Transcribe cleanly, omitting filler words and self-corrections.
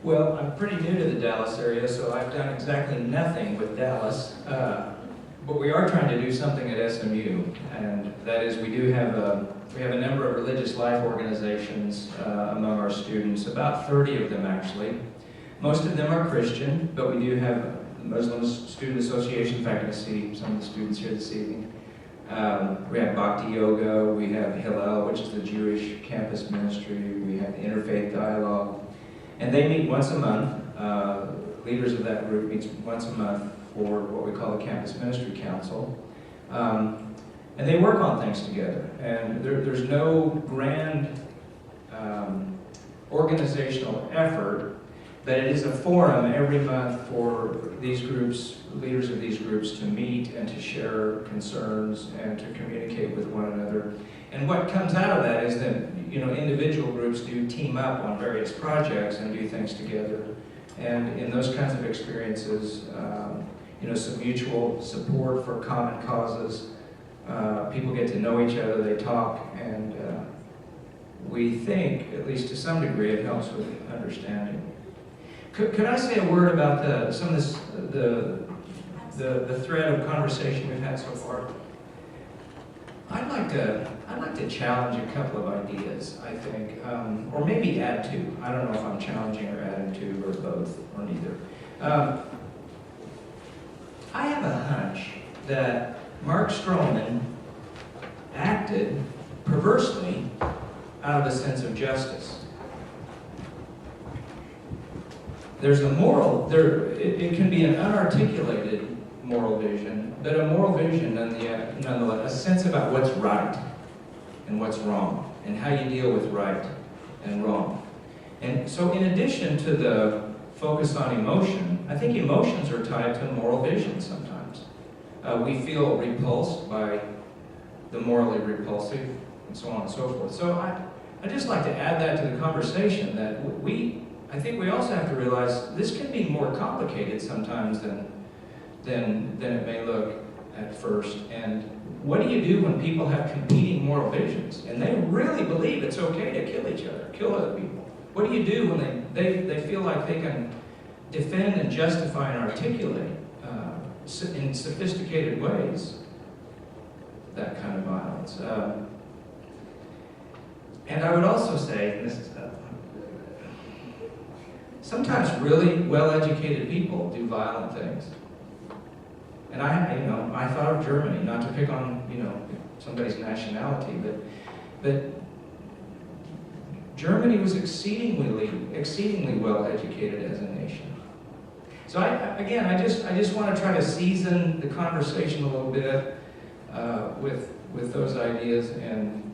Well, I'm pretty new to the Dallas area, so I've done exactly nothing with Dallas. But we are trying to do something at SMU, and that is we have a number of religious life organizations among our students, about 30 of them actually. Most of them are Christian, but we do have the Muslim Student Association. In fact, I see some of the students here this evening. We have Bhakti Yoga, we have Hillel, which is the Jewish campus ministry, we have the Interfaith Dialogue, and they meet once a month. Leaders of that group meet once a month for what we call the Campus Ministry Council. And they work on things together. And there's no grand organizational effort, but it is a forum every month for these groups, leaders of these groups, to meet and to share concerns and to communicate with one another. And what comes out of that is that, individual groups do team up on various projects and do things together. And in those kinds of experiences, some mutual support for common causes. People get to know each other, they talk, and we think, at least to some degree, it helps with understanding. Could I say a word about the thread of conversation we've had so far? I'd like to challenge a couple of ideas, I think, or maybe add to. I don't know if I'm challenging or adding to, or both, or neither. I have a hunch that Mark Stroman acted perversely out of a sense of justice. There's a moral, it can be an unarticulated moral vision, but a moral vision nonetheless, a sense about what's right and what's wrong, and how you deal with right and wrong. And so in addition to the focus on emotion, I think emotions are tied to moral vision sometimes. We feel repulsed by the morally repulsive, and so on and so forth. So I'd just like to add that to the conversation, that I think we also have to realize this can be more complicated sometimes than it may look at first. And what do you do when people have competing moral visions and they really believe it's okay to kill each other, kill other people? What do you do when they feel like they can defend and justify and articulate in sophisticated ways that kind of violence? And I would also say, and this is sometimes really well-educated people do violent things. And I thought of Germany, not to pick on, somebody's nationality, but Germany was exceedingly well-educated as a nation. So I just want to try to season the conversation a little bit with those ideas, and